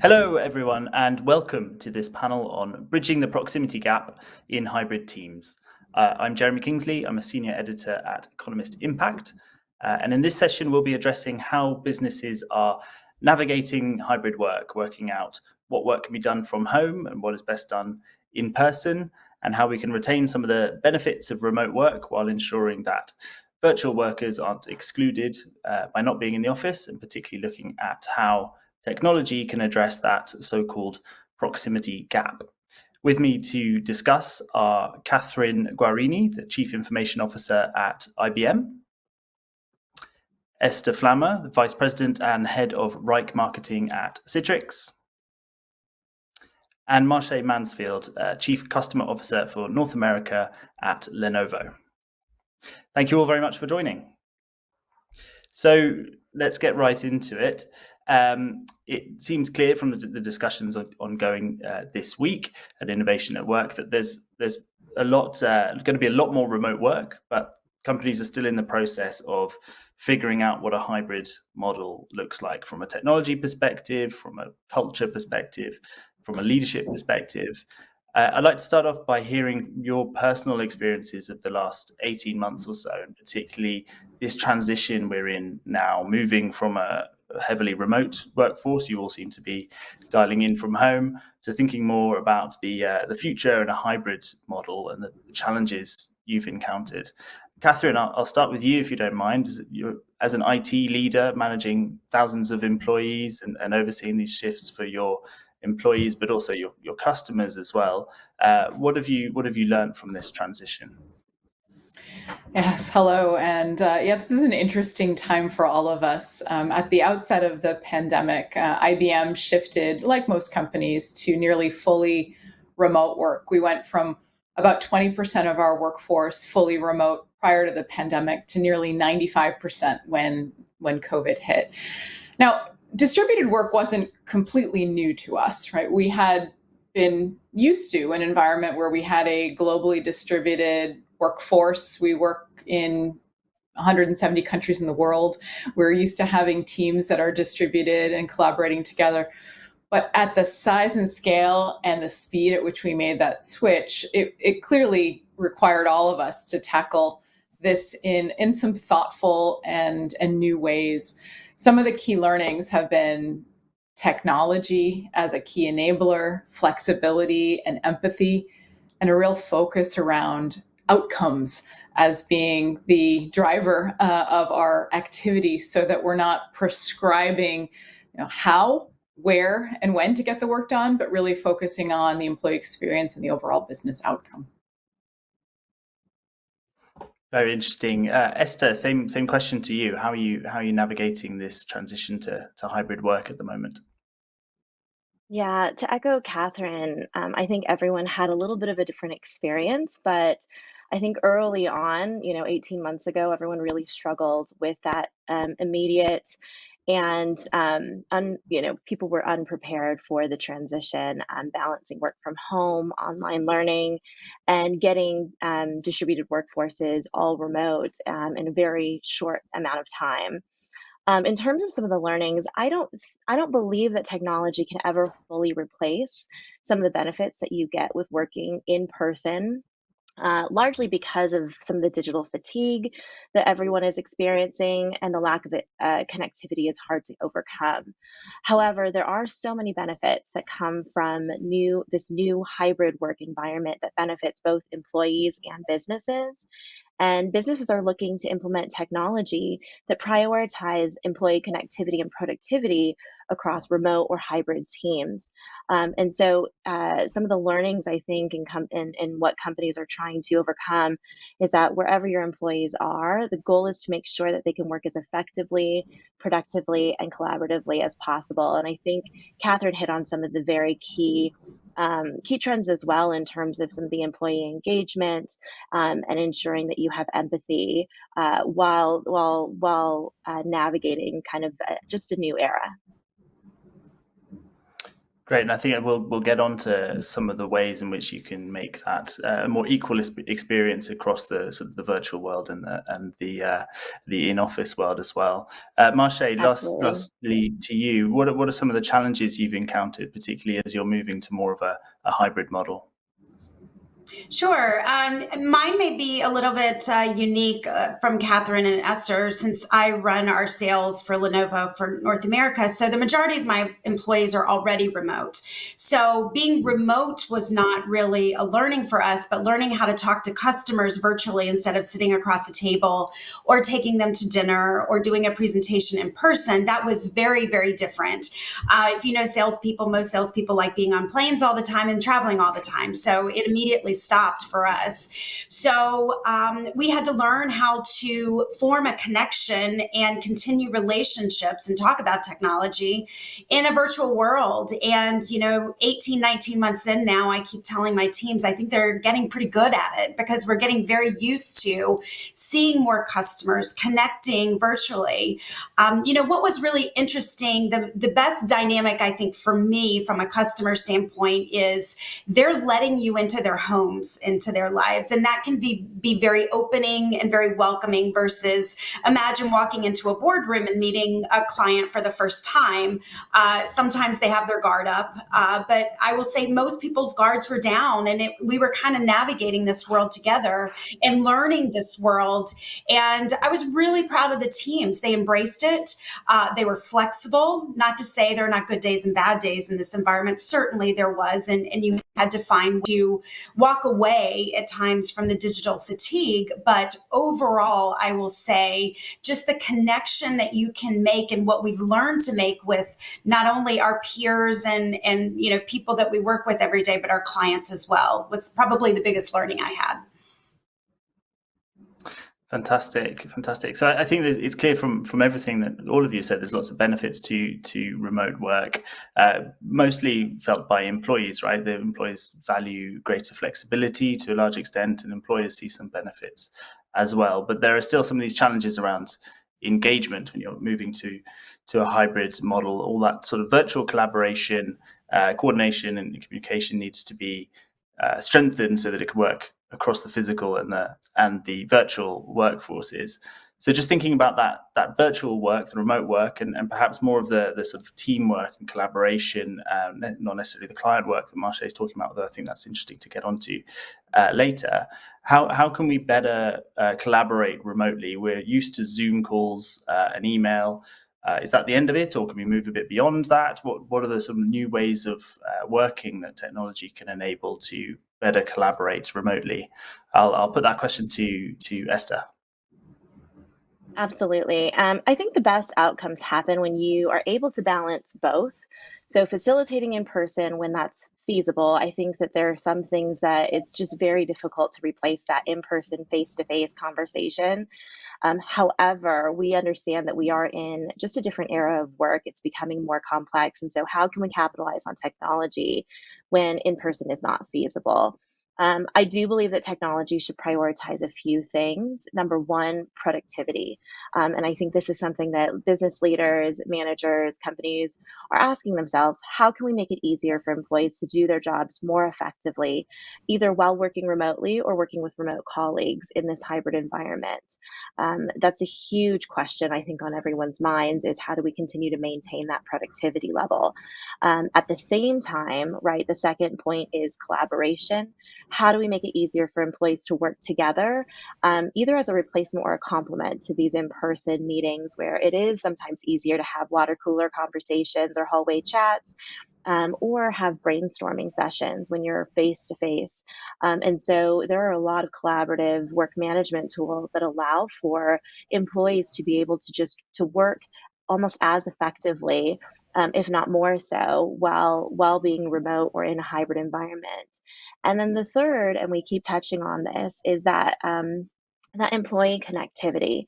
Hello, everyone, and welcome to this panel on bridging the proximity gap in hybrid teams. I'm Jeremy Kingsley. I'm a senior editor at Economist Impact. And in this session, we'll be addressing how businesses are navigating hybrid work, working out what work can be done from home and what is best done in person, and how we can retain some of the benefits of remote work while ensuring that virtual workers aren't excluded by not being in the office, and particularly looking at how technology can address that so-called proximity gap. With me to discuss are Kathryn Guarini, the Chief Information Officer at IBM, Esther Flammer, the Vice President and Head of wrike Marketing at Citrix, and Marshae Mansfield, Chief Customer Officer for North America at Lenovo. Thank you all very much for joining. So let's get right into it. It seems clear from the discussions ongoing this week at Innovation at Work that there's a lot going to be a lot more remote work, but companies are still in the process of figuring out what a hybrid model looks like from a technology perspective, from a culture perspective, from a leadership perspective. I'd like to start off by hearing your personal experiences of the last 18 months or so, and particularly this transition we're in now, moving from a heavily remote workforce, you all seem to be dialing in from home, to thinking more about the future and a hybrid model and the challenges you've encountered. Kathryn, I'll start with you if you don't mind. As an IT leader managing thousands of employees and overseeing these shifts for your employees, but also your customers as well. What have you learned from this transition? Yes, hello. And this is an interesting time for all of us. At the outset of the pandemic, IBM shifted, like most companies, to nearly fully remote work. We went from about 20% of our workforce fully remote prior to the pandemic to nearly 95% when COVID hit. Now, distributed work wasn't completely new to us, right? We had been used to an environment where we had a globally distributed workforce. We work in 170 countries in the world. We're used to having teams that are distributed and collaborating together. But at the size and scale and the speed at which we made that switch, it clearly required all of us to tackle this in some thoughtful and new ways. Some of the key learnings have been technology as a key enabler, flexibility and empathy, and a real focus around outcomes as being the driver of our activity, so that we're not prescribing how, where, and when to get the work done, but really focusing on the employee experience and the overall business outcome. Very interesting. Esther, same question to you. How are you navigating this transition to hybrid work at the moment? Yeah, to echo Kathryn, I think everyone had a little bit of a different experience, but I think early on, 18 months ago, everyone really struggled with that immediate and, people were unprepared for the transition, balancing work from home, online learning, and getting distributed workforces all remote in a very short amount of time. In terms of some of the learnings, I don't believe that technology can ever fully replace some of the benefits that you get with working in person. Largely because of some of the digital fatigue that everyone is experiencing, and the lack of connectivity is hard to overcome. However, there are so many benefits that come from this new hybrid work environment that benefits both employees and businesses. And businesses are looking to implement technology that prioritize employee connectivity and productivity across remote or hybrid teams. And so some of the learnings, I think, in what companies are trying to overcome is that wherever your employees are, the goal is to make sure that they can work as effectively, productively, and collaboratively as possible. And I think Kathryn hit on some of the very key trends as well, in terms of some of the employee engagement, and ensuring that you have empathy while navigating kind of just a new era. Great, and I think we'll get on to some of the ways in which you can make that a more equal experience across the sort of the virtual world and the in-office world as well. Marshae, Absolutely. lastly to you, what are some of the challenges you've encountered, particularly as you're moving to more of a hybrid model? Sure. Mine may be a little bit unique from Kathryn and Esther, since I run our sales for Lenovo for North America. So the majority of my employees are already remote. So being remote was not really a learning for us, but learning how to talk to customers virtually instead of sitting across a table or taking them to dinner or doing a presentation in person, that was very, very different. If you know salespeople, most salespeople like being on planes all the time and traveling all the time. So it immediately stopped for us. So we had to learn how to form a connection and continue relationships and talk about technology in a virtual world. And, 18, 19 months in now, I keep telling my teams, I think they're getting pretty good at it because we're getting very used to seeing more customers, connecting virtually. What was really interesting, the best dynamic, I think, for me from a customer standpoint is they're letting you into their homes, into their lives. And that can be very opening and very welcoming versus imagine walking into a boardroom and meeting a client for the first time. Sometimes they have their guard up, but I will say most people's guards were down, and we were kind of navigating this world together and learning this world. And I was really proud of the teams. They embraced it. They were flexible, not to say there are not good days and bad days in this environment. Certainly there was, and you had to find to walk away at times from the digital fatigue. But overall, I will say just the connection that you can make and what we've learned to make with not only our peers and people that we work with every day, but our clients as well was probably the biggest learning I had. Fantastic. So I think it's clear from everything that all of you said, there's lots of benefits to remote work, mostly felt by employees, right? The employees value greater flexibility to a large extent, and employers see some benefits as well. But there are still some of these challenges around engagement when you're moving to a hybrid model. All that sort of virtual collaboration, coordination and communication needs to be strengthened so that it can work across the physical and the virtual workforces. So just thinking about that virtual work, the remote work, and perhaps more of the sort of teamwork and collaboration, not necessarily the client work that Marshae is talking about, though I think that's interesting to get onto later. How can we better collaborate remotely? We're used to Zoom calls and email. Is that the end of it, or can we move a bit beyond that? What are the sort of new ways of working that technology can enable to better collaborate remotely? I'll put that question to Esther. Absolutely. I think the best outcomes happen when you are able to balance both. So, facilitating in person when that's feasible. I think that there are some things that it's just very difficult to replace that in person, face to face conversation. However, we understand that we are in just a different era of work. It's becoming more complex. And so, how can we capitalize on technology when in person is not feasible? I do believe that technology should prioritize a few things. Number one, productivity. And I think this is something that business leaders, managers, companies are asking themselves, how can we make it easier for employees to do their jobs more effectively, either while working remotely or working with remote colleagues in this hybrid environment? That's a huge question, I think, on everyone's minds is how do we continue to maintain that productivity level? At the same time, right, the second point is collaboration. How do we make it easier for employees to work together, either as a replacement or a complement to these in-person meetings where it is sometimes easier to have water cooler conversations or hallway chats, or have brainstorming sessions when you're face to face. And so there are a lot of collaborative work management tools that allow for employees to be able to to work almost as effectively, if not more so, while being remote or in a hybrid environment. And then the third, and we keep touching on this, is that employee connectivity,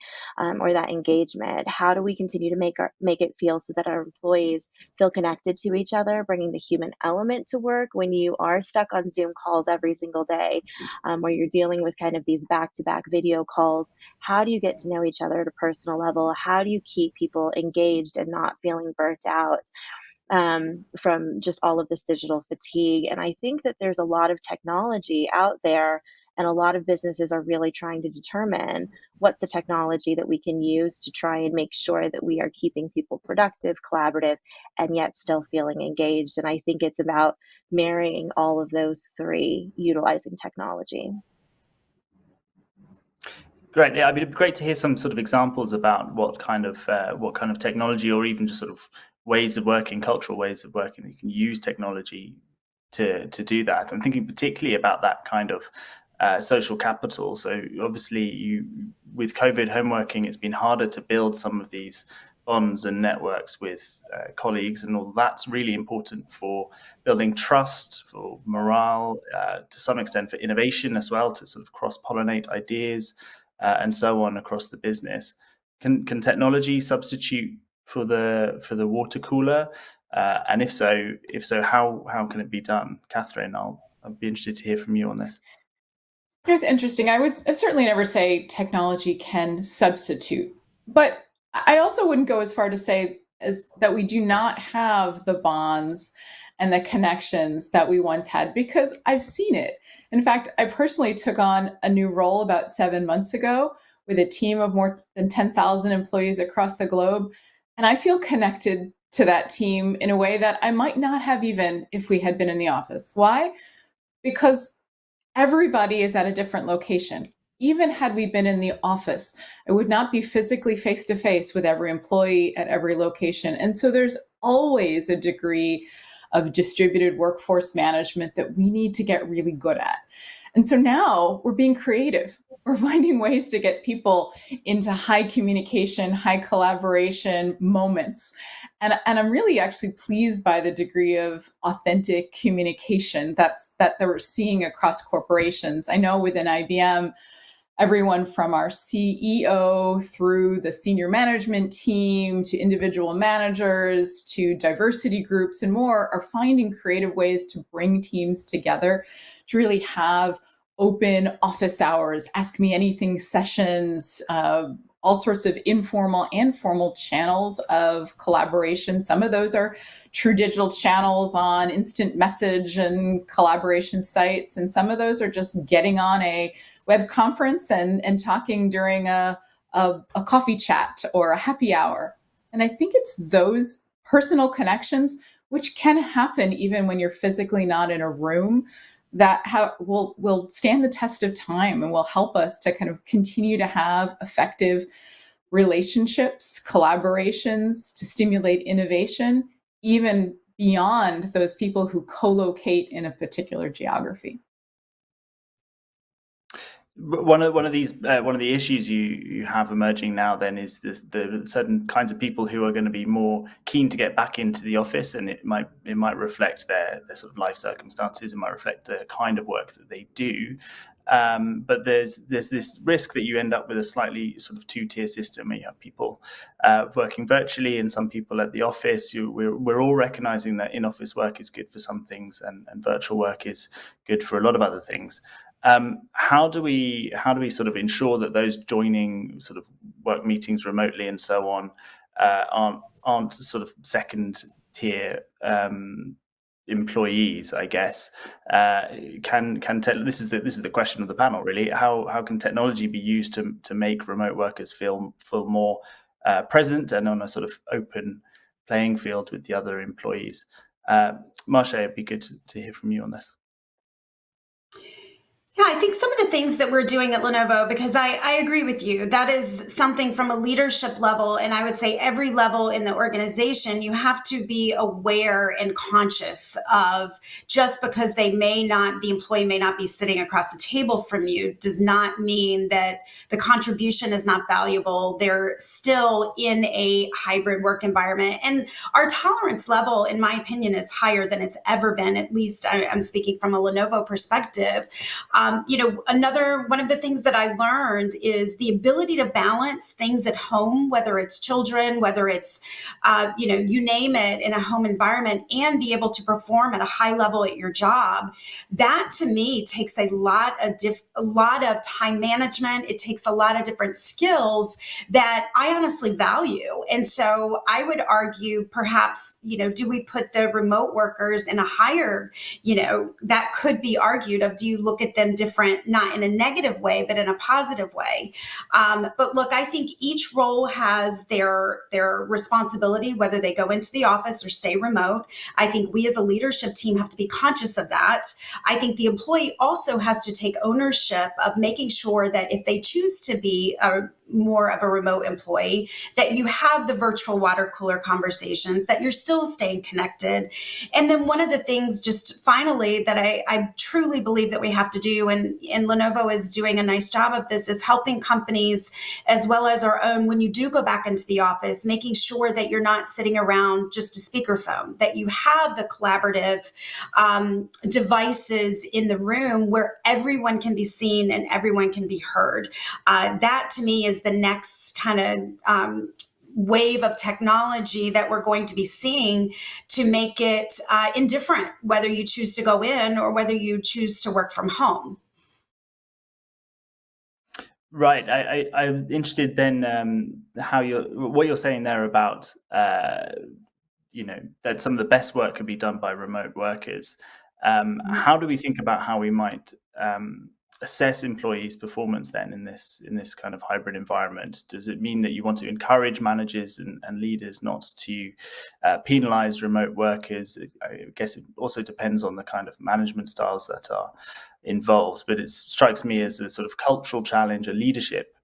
or that engagement. How do we continue to make it feel so that our employees feel connected to each other, bringing the human element to work when you are stuck on Zoom calls every single day, where you're dealing with kind of these back-to-back video calls? How do you get to know each other at a personal level? How do you keep people engaged and not feeling burnt out? from just all of this digital fatigue. And I think that there's a lot of technology out there, and a lot of businesses are really trying to determine what's the technology that we can use to try and make sure that we are keeping people productive, collaborative, and yet still feeling engaged. And I think it's about marrying all of those three, utilizing technology. Great. Yeah, I mean, it'd be great to hear some sort of examples about what kind of technology, or even just sort of ways of working, cultural ways of working, that you can use technology to do that. I'm thinking particularly about that kind of social capital. So obviously, with COVID home working, it's been harder to build some of these bonds and networks with colleagues, and all that's really important for building trust, for morale, to some extent for innovation as well, to sort of cross-pollinate ideas and so on across the business. Can technology substitute for the water cooler? And if so, how can it be done? Kathryn, I'd be interested to hear from you on this. It's interesting. I certainly never say technology can substitute, but I also wouldn't go as far to say as that we do not have the bonds and the connections that we once had, because I've seen it. In fact, I personally took on a new role about 7 months ago with a team of more than 10,000 employees across the globe. And I feel connected to that team in a way that I might not have even if we had been in the office. Why? Because everybody is at a different location. Even had we been in the office, I would not be physically face to face with every employee at every location. And so there's always a degree of distributed workforce management that we need to get really good at. And so now we're being creative. We're finding ways to get people into high communication, high collaboration moments. And I'm really actually pleased by the degree of authentic communication that we're seeing across corporations. I know within IBM, everyone from our CEO through the senior management team to individual managers to diversity groups and more are finding creative ways to bring teams together to really have open office hours, ask me anything sessions, all sorts of informal and formal channels of collaboration. Some of those are true digital channels on instant message and collaboration sites. And some of those are just getting on a web conference and talking during a coffee chat or a happy hour. And I think it's those personal connections, which can happen even when you're physically not in a room, that will stand the test of time and will help us to kind of continue to have effective relationships, collaborations, to stimulate innovation, even beyond those people who co-locate in a particular geography. One of the issues you have emerging now then is the certain kinds of people who are going to be more keen to get back into the office, and it might reflect their sort of life circumstances. It might reflect the kind of work that they do. But there's this risk that you end up with a slightly sort of two-tier system where you have people working virtually and some people at the office. We're all recognizing that in-office work is good for some things and virtual work is good for a lot of other things. How do we sort of ensure that those joining sort of work meetings remotely and so on aren't sort of second tier employees, I guess? This is the question of the panel, really. How can technology be used to make remote workers feel more present and on a sort of open playing field with the other employees? Marshae, it'd be good to hear from you on this. Yeah, I think some of the things that we're doing at Lenovo, because I agree with you, that is something from a leadership level, and I would say every level in the organization, you have to be aware and conscious of, just because the employee may not be sitting across the table from you does not mean that the contribution is not valuable. They're still in a hybrid work environment. And our tolerance level, in my opinion, is higher than it's ever been. At least I'm speaking from a Lenovo perspective. Another one of the things that I learned is the ability to balance things at home, whether it's children, whether it's, you name it, in a home environment, and be able to perform at a high level at your job. That to me takes a lot of time management. It takes a lot of different skills that I honestly value. And so I would argue perhaps, do we put the remote workers in a higher, that could be argued of, do you look at them different, not in a negative way, but in a positive way? But look, I think each role has their responsibility, whether they go into the office or stay remote. I think we as a leadership team have to be conscious of that. I think the employee also has to take ownership of making sure that if they choose to be more of a remote employee, that you have the virtual water cooler conversations, that you're still staying connected. And then one of the things, just finally, that I truly believe that we have to do, and Lenovo is doing a nice job of this, is helping companies as well as our own, when you do go back into the office, making sure that you're not sitting around just a speakerphone, that you have the collaborative devices in the room where everyone can be seen and everyone can be heard. That to me is the next kind of wave of technology that we're going to be seeing to make it indifferent, whether you choose to go in or whether you choose to work from home. Right. I'm interested then what you're saying there about that some of the best work could be done by remote workers. How do we think about how we might assess employees' performance then in this kind of hybrid environment? Does it mean that you want to encourage managers and leaders not to penalize remote workers? I guess it also depends on the kind of management styles that are involved, but it strikes me as a sort of cultural challenge, a leadership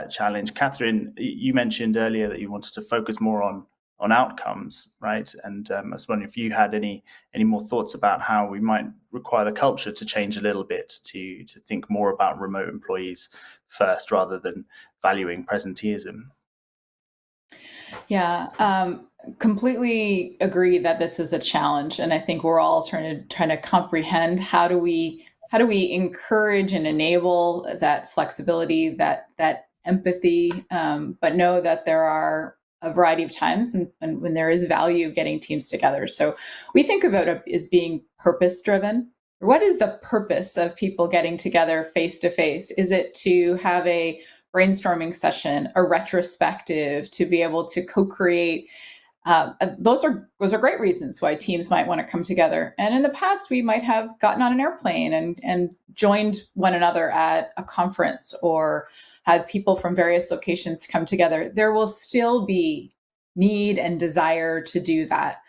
challenge. Kathryn, you mentioned earlier that you wanted to focus more on outcomes, right? And I was wondering if you had any more thoughts about how we might require the culture to change a little bit to think more about remote employees first rather than valuing presenteeism. Yeah, completely agree that this is a challenge, and I think we're all trying to comprehend how do we encourage and enable that flexibility, that empathy, but know that there are a variety of times when there is value getting teams together. So we think about it as being purpose driven. What is the purpose of people getting together face to face? Is it to have a brainstorming session, a retrospective, to be able to co-create? Those are great reasons why teams might want to come together. And in the past, we might have gotten on an airplane and joined one another at a conference or had people from various locations come together. There will still be need and desire to do that.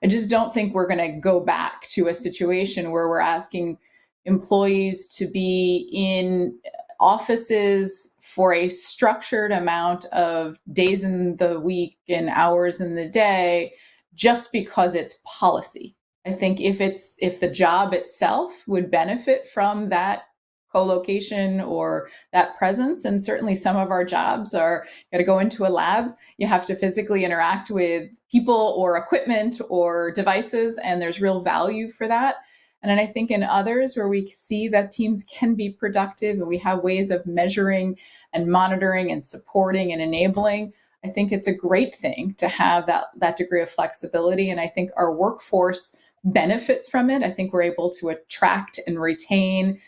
I just don't think we're going to go back to a situation where we're asking employees to be in offices for a structured amount of days in the week and hours in the day just because it's policy. I think if the job itself would benefit from that co-location or that presence, and certainly some of our jobs are got to go into a lab, you have to physically interact with people or equipment or devices, and there's real value for that. And then I think in others where we see that teams can be productive and we have ways of measuring and monitoring and supporting and enabling, I think it's a great thing to have that degree of flexibility. And I think our workforce benefits from it. I think we're able to attract and retain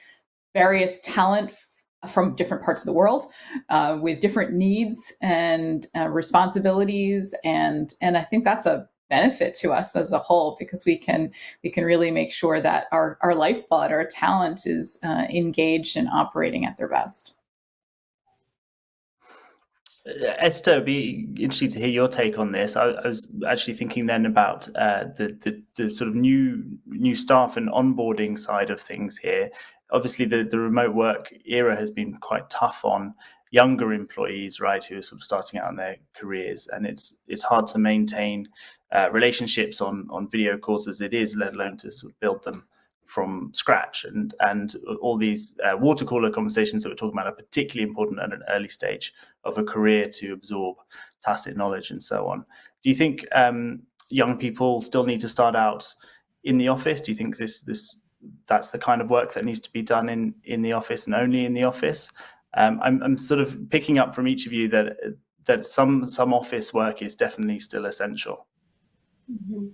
various talent from different parts of the world with different needs and responsibilities. And I think that's a benefit to us as a whole, because we can really make sure that our lifeblood, our talent is engaged and operating at their best. Esther, it'd be interesting to hear your take on this. I was actually thinking then about the sort of new staff and onboarding side of things here. Obviously, the remote work era has been quite tough on younger employees, right, who are sort of starting out in their careers, and it's hard to maintain relationships on video calls as it is, let alone to sort of build them from scratch. And all these water cooler conversations that we're talking about are particularly important at an early stage of a career to absorb tacit knowledge and so on. Do you think young people still need to start out in the office? Do you think this that's the kind of work that needs to be done in the office and only in the office. I'm sort of picking up from each of you that some office work is definitely still essential. Mhm.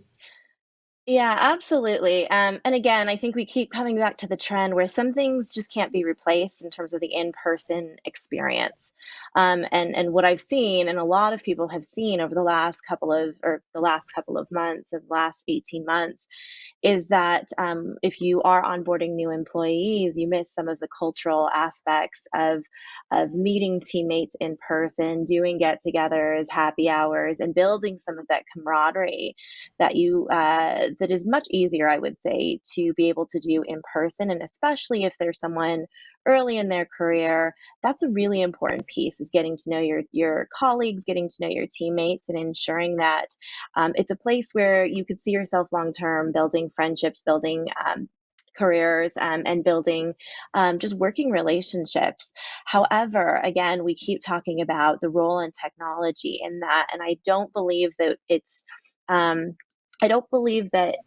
Yeah, absolutely. And again, I think we keep coming back to the trend where some things just can't be replaced in terms of the in-person experience. And what I've seen, and a lot of people have seen over the last couple of months, or the last 18 months, is that if you are onboarding new employees, you miss some of the cultural aspects of meeting teammates in person, doing get-togethers, happy hours, and building some of that camaraderie that is much easier, I would say, to be able to do in person, and especially if there's someone early in their career. That's a really important piece, is getting to know your colleagues, getting to know your teammates, and ensuring that it's a place where you could see yourself long term, building friendships, building careers, and building just working relationships. However, again, we keep talking about the role in technology in that, and I don't believe that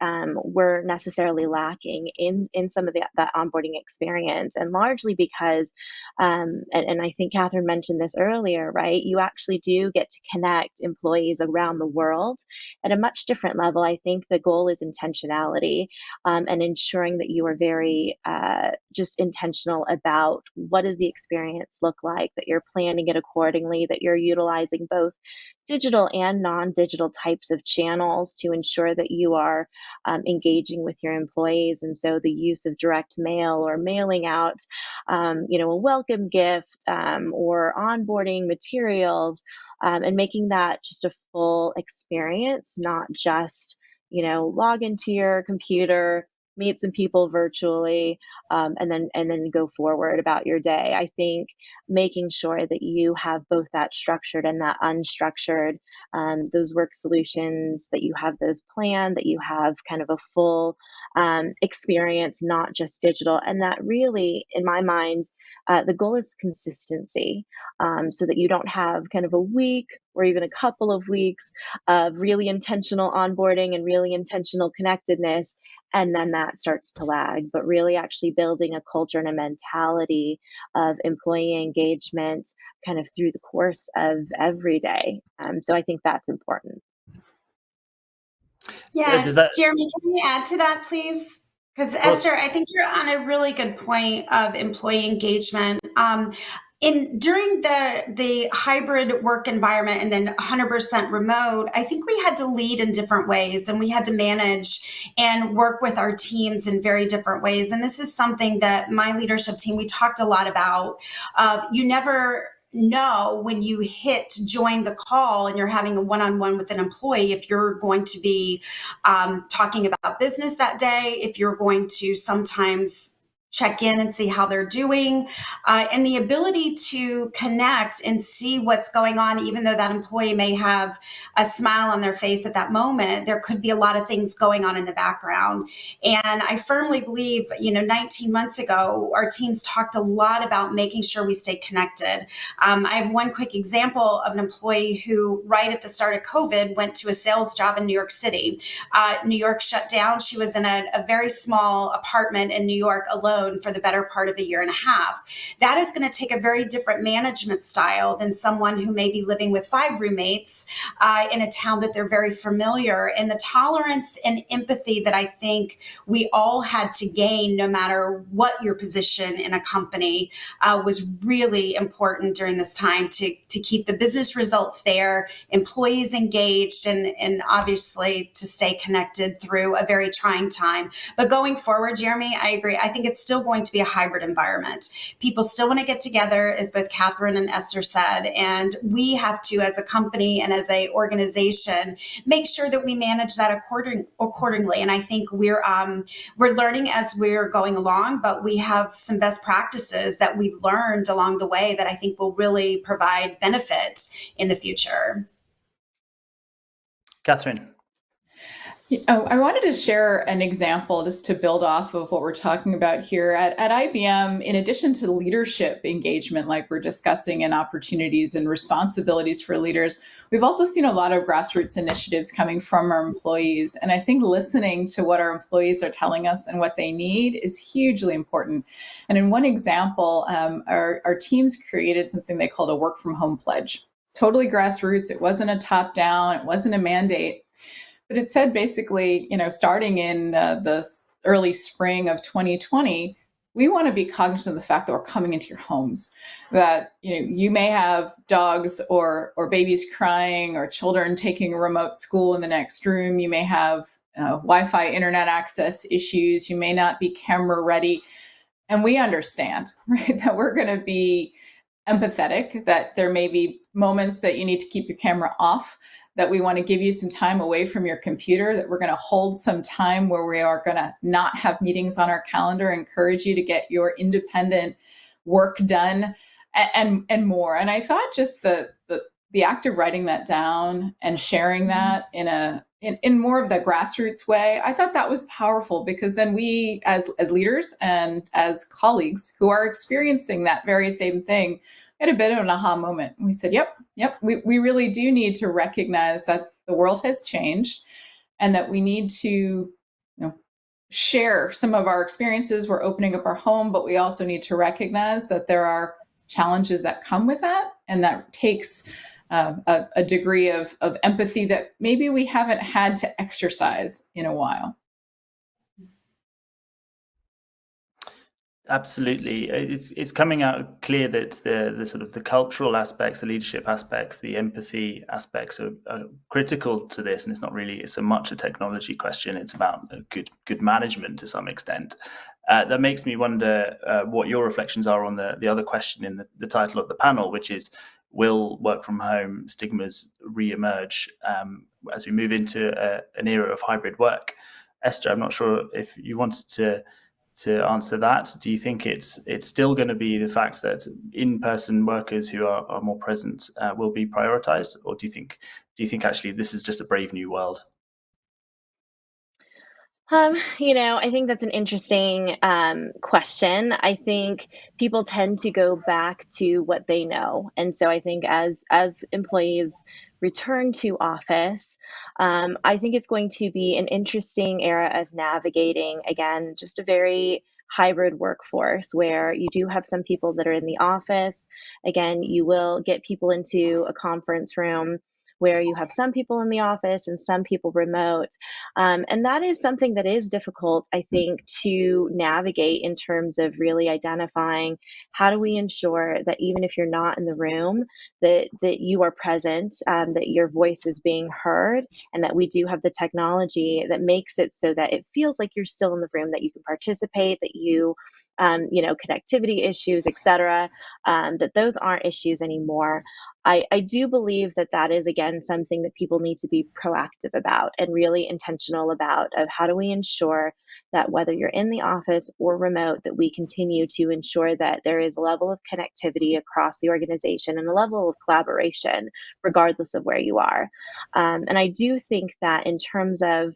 um, we're necessarily lacking in some of that onboarding experience, and largely because, and I think Kathryn mentioned this earlier, right? You actually do get to connect employees around the world at a much different level. I think the goal is intentionality, and ensuring that you are very just intentional about what does the experience look like, that you're planning it accordingly, that you're utilizing both digital and non-digital types of channels to ensure that you are engaging with your employees. And so the use of direct mail, or mailing out, a welcome gift, or onboarding materials, and making that just a full experience, not just, log into your computer, meet some people virtually, and then go forward about your day. I think making sure that you have both that structured and that unstructured, those work solutions, that you have those planned, that you have kind of a full experience, not just digital. And that really, in my mind, the goal is consistency, so that you don't have kind of a week or even a couple of weeks of really intentional onboarding and really intentional connectedness, and then that starts to lag, but really actually building a culture and a mentality of employee engagement kind of through the course of every day. So I think that's important. Yeah, Does that, Jeremy, can you add to that, please? Because of course, Esther, I think you're on a really good point of employee engagement. During the hybrid work environment and then 100% remote, I think we had to lead in different ways, and we had to manage and work with our teams in very different ways. And this is something that my leadership team, we talked a lot about. You never know when you hit join the call and you're having a one-on-one with an employee if you're going to be talking about business that day, if you're going to sometimes check in and see how they're doing, and the ability to connect and see what's going on. Even though that employee may have a smile on their face at that moment, there could be a lot of things going on in the background. And I firmly believe, 19 months ago, our teams talked a lot about making sure we stay connected. I have one quick example of an employee who, right at the start of COVID, went to a sales job in New York City. New York shut down. She was in a very small apartment in New York alone for the better part of a year and a half. That is going to take a very different management style than someone who may be living with 5 roommates in a town that they're very familiar. And the tolerance and empathy that I think we all had to gain, no matter what your position in a company, was really important during this time to keep the business results there, employees engaged, and obviously to stay connected through a very trying time. But going forward, Jeremy, I agree. I think it's still going to be a hybrid environment. People still want to get together, as both Kathryn and Esther said, and we have to, as a company and as a organization, make sure that we manage that accordingly. And I think we're learning as we're going along, but we have some best practices that we've learned along the way that I think will really provide benefit in the future. Kathryn. Oh, I wanted to share an example just to build off of what we're talking about here. At IBM, in addition to leadership engagement, like we're discussing, and opportunities and responsibilities for leaders, we've also seen a lot of grassroots initiatives coming from our employees. And I think listening to what our employees are telling us and what they need is hugely important. And in one example, our teams created something they called a work from home pledge. Totally grassroots. It wasn't a top down, it wasn't a mandate. But it said basically, starting in the early spring of 2020, we want to be cognizant of the fact that we're coming into your homes, that you may have dogs or babies crying, or children taking a remote school in the next room. You may have Wi-Fi internet access issues. You may not be camera ready. And we understand, right, that we're going to be empathetic, that there may be moments that you need to keep your camera off, that we want to give you some time away from your computer, that we're going to hold some time where we are going to not have meetings on our calendar, encourage you to get your independent work done, and more. And I thought just the act of writing that down and sharing that in more of the grassroots way, I thought that was powerful, because then we as leaders and as colleagues who are experiencing that very same thing had a bit of an aha moment. We said, yep, we really do need to recognize that the world has changed, and that we need to share some of our experiences. We're opening up our home, but we also need to recognize that there are challenges that come with that, and that takes a degree of empathy that maybe we haven't had to exercise in a while. Absolutely, it's coming out clear that the sort of the cultural aspects, the leadership aspects, the empathy aspects are critical to this, and it's not really so much a technology question. It's about good management to some extent. That makes me wonder what your reflections are on the other question in the title of the panel, which is, will work from home stigmas re-emerge as we move into an era of hybrid work? Esther, I'm not sure if you wanted to answer that. Do you think it's still going to be the fact that in-person workers who are more present will be prioritized, or do you think actually this is just a brave new world? I think that's an interesting question. I think people tend to go back to what they know, and so I think as employees return to office, I think it's going to be an interesting era of navigating, again, just a very hybrid workforce where you do have some people that are in the office. Again, you will get people into a conference room where you have some people in the office and some people remote. And that is something that is difficult, I think, to navigate in terms of really identifying how do we ensure that even if you're not in the room, that you are present, that your voice is being heard, and that we do have the technology that makes it so that it feels like you're still in the room, that you can participate, that you, connectivity issues, et cetera, that those aren't issues anymore. I do believe that that is, again, something that people need to be proactive about and really intentional about, of how do we ensure that whether you're in the office or remote, that we continue to ensure that there is a level of connectivity across the organization and a level of collaboration, regardless of where you are. And I do think that in terms of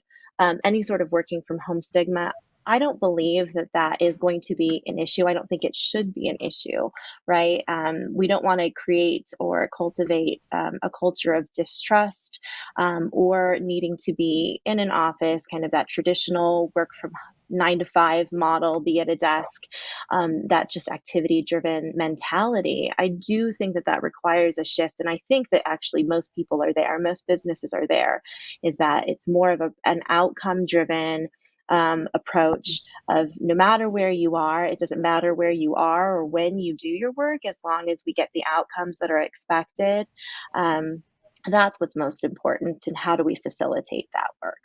any sort of working from home stigma, I don't believe that that is going to be an issue. I don't think it should be an issue, right? We don't want to create or cultivate a culture of distrust or needing to be in an office, kind of that traditional work from 9 to 5 model, be at a desk, that just activity driven mentality. I do think that that requires a shift. And I think that actually most people are there, most businesses are there, is that it's more of an outcome driven approach of, no matter where you are, it doesn't matter where you are or when you do your work, as long as we get the outcomes that are expected. That's what's most important, and how do we facilitate that work?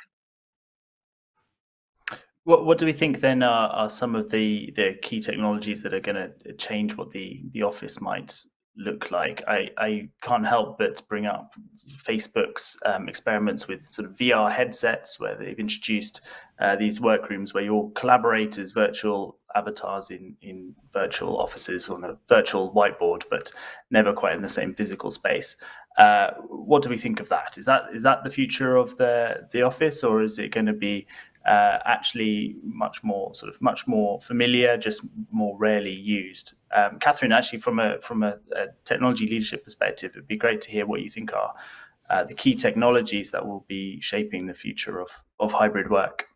What do we think then are some of the key technologies that are going to change what the office might look like? I can't help but bring up Facebook's experiments with sort of VR headsets, where they've introduced these workrooms where your collaborators, virtual avatars in virtual offices on a virtual whiteboard, but never quite in the same physical space. What do we think of that? Is that the future of the office, or is it going to be actually much more familiar, just more rarely used? Kathryn, actually, from a technology leadership perspective, it'd be great to hear what you think are the key technologies that will be shaping the future of hybrid work.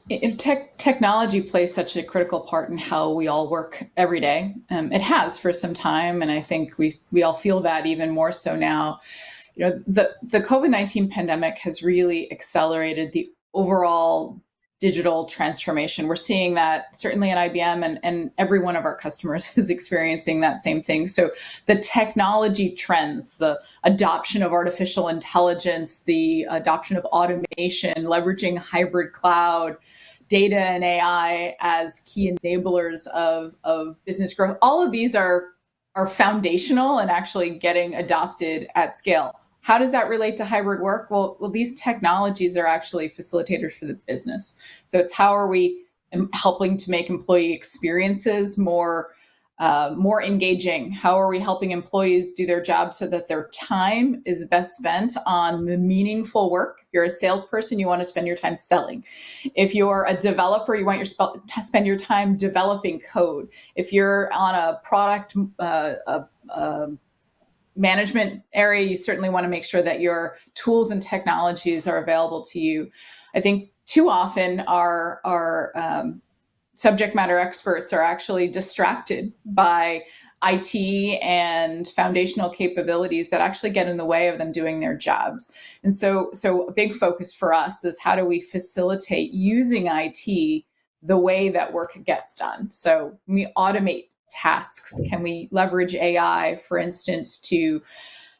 Technology plays such a critical part in how we all work every day. It has for some time, and I think we all feel that even more so now. The COVID-19 pandemic has really accelerated the overall digital transformation. We're seeing that certainly at IBM, and every one of our customers is experiencing that same thing. So the technology trends, the adoption of artificial intelligence, the adoption of automation, leveraging hybrid cloud, data and AI as key enablers of business growth, all of these are foundational and actually getting adopted at scale. How does that relate to hybrid work? Well, these technologies are actually facilitators for the business. So it's how are we helping to make employee experiences more engaging? How are we helping employees do their job so that their time is best spent on meaningful work? If you're a salesperson, you want to spend your time selling. If you're a developer, you want to spend your time developing code. If you're on a product management area, you certainly want to make sure that your tools and technologies are available to you. I think too often our subject matter experts are actually distracted by IT and foundational capabilities that actually get in the way of them doing their jobs. And so a big focus for us is how do we facilitate using IT the way that work gets done? So we automate tasks. Can we leverage AI, for instance, to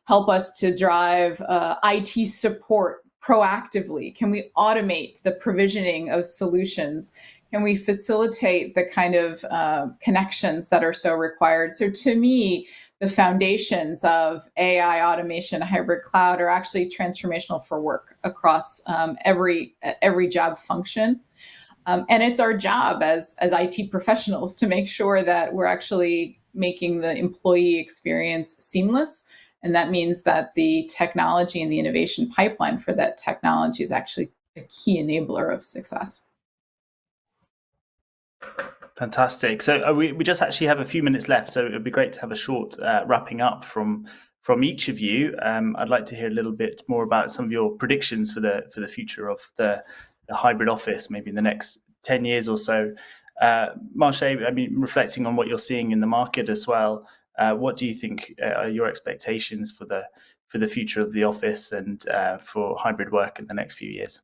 help us to drive IT support proactively? Can we automate the provisioning of solutions? Can we facilitate the kind of connections that are so required? So to me, the foundations of AI, automation, hybrid cloud are actually transformational for work across every job function. And it's our job as IT professionals to make sure that we're actually making the employee experience seamless. And that means that the technology and the innovation pipeline for that technology is actually a key enabler of success. Fantastic. So we just actually have a few minutes left. So it would be great to have a short wrapping up from each of you. I'd like to hear a little bit more about some of your predictions for the future of the hybrid office, maybe in the next 10 years or so. Marshae, I mean, reflecting on what you're seeing in the market as well, what do you think are your expectations for the future of the office and for hybrid work in the next few years?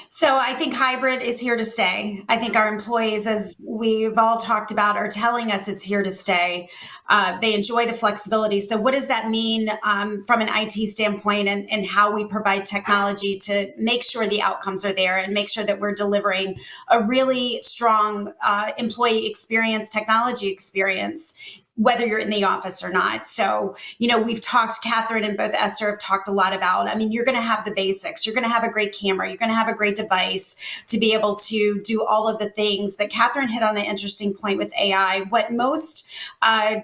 So I think hybrid is here to stay. I think our employees, as we've all talked about, are telling us it's here to stay. They enjoy the flexibility. So what does that mean from an IT standpoint and how we provide technology to make sure the outcomes are there and make sure that we're delivering a really strong employee experience, technology experience, whether you're in the office or not. So, we've talked, Kathryn and both Esther have talked a lot about, you're going to have the basics. You're going to have a great camera. You're going to have a great device to be able to do all of the things. But Kathryn hit on an interesting point with AI. What most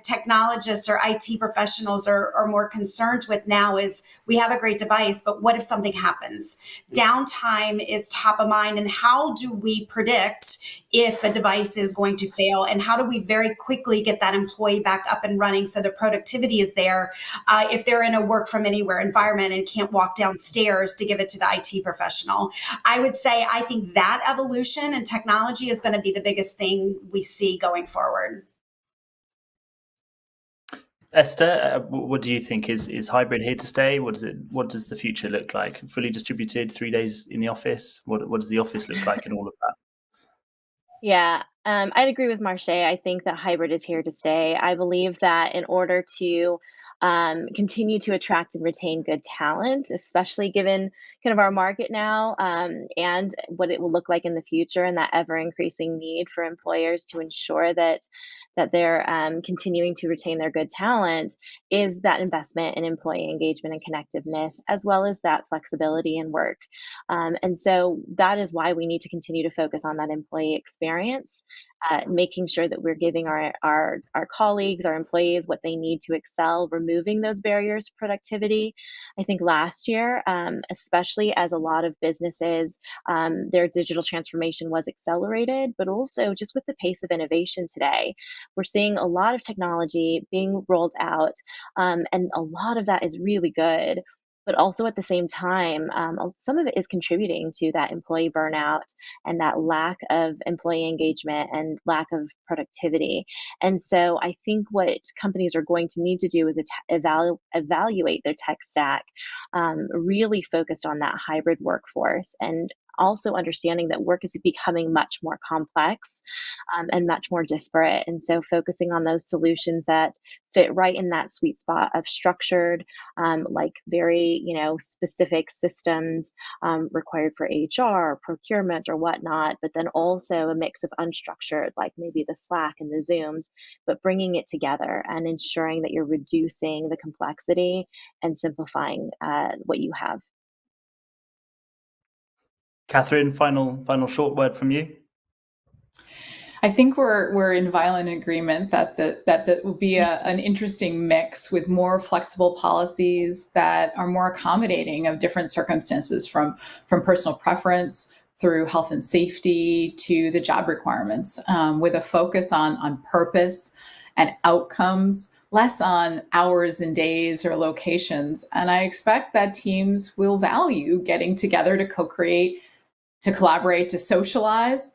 technologists or IT professionals are more concerned with now is we have a great device, but what if something happens? Downtime is top of mind. And how do we predict if a device is going to fail? And how do we very quickly get that employee back up and running so the productivity is there if they're in a work from anywhere environment and can't walk downstairs to give it to the IT professional? I would say I think that evolution and technology is going to be the biggest thing we see going forward. Esther, what do you think? Is hybrid here to stay? What does the future look like? Fully distributed, 3 days in the office? What does the office look like in all of that? Yeah, I'd agree with Marshae. I think that hybrid is here to stay. I believe that in order to continue to attract and retain good talent, especially given kind of our market now and what it will look like in the future, and that ever increasing need for employers to ensure that they're continuing to retain their good talent, is that investment in employee engagement and connectiveness, as well as that flexibility in work. And so that is why we need to continue to focus on that employee experience making sure that we're giving our colleagues, our employees, what they need to excel, removing those barriers to productivity. I think last year, especially as a lot of businesses, their digital transformation was accelerated, but also just with the pace of innovation today, we're seeing a lot of technology being rolled out, and a lot of that is really good. But also at the same time, some of it is contributing to that employee burnout and that lack of employee engagement and lack of productivity. And so I think what companies are going to need to do is evaluate their tech stack, really focused on that hybrid workforce, and also understanding that work is becoming much more complex, and much more disparate. And so focusing on those solutions that fit right in that sweet spot of structured, like very, specific systems required for HR, procurement, or whatnot, but then also a mix of unstructured, like maybe the Slack and the Zooms, but bringing it together and ensuring that you're reducing the complexity and simplifying what you have. Kathryn, final short word from you. I think we're in violent agreement that will be an interesting mix with more flexible policies that are more accommodating of different circumstances, from personal preference through health and safety to the job requirements, with a focus on purpose and outcomes, less on hours and days or locations. And I expect that teams will value getting together to co-create, to collaborate, to socialize.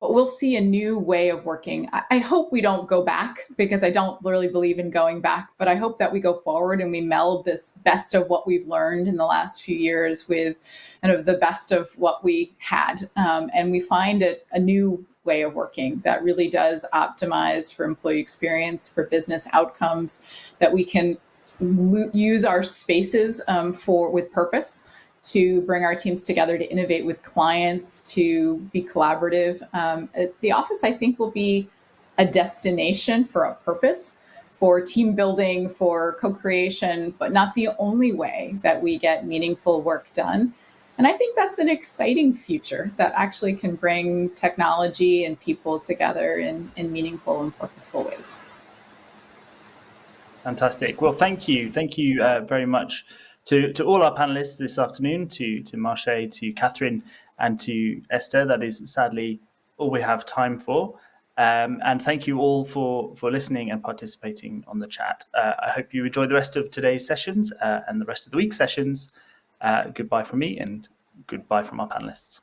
But we'll see a new way of working. I hope we don't go back, because I don't really believe in going back, but I hope that we go forward and we meld this best of what we've learned in the last few years with kind of the best of what we had. And we find a new way of working that really does optimize for employee experience, for business outcomes, that we can use our spaces with purpose, to bring our teams together, to innovate with clients, to be collaborative. The office, I think, will be a destination for a purpose, for team building, for co-creation, but not the only way that we get meaningful work done. And I think that's an exciting future that actually can bring technology and people together in meaningful and purposeful ways. Fantastic. Well, thank you very much to all our panelists this afternoon, to Marshae, to Kathryn, and to Esther. That is sadly all we have time for. And thank you all for listening and participating on the chat. I hope you enjoy the rest of today's sessions and the rest of the week's sessions. Goodbye from me, and goodbye from our panelists.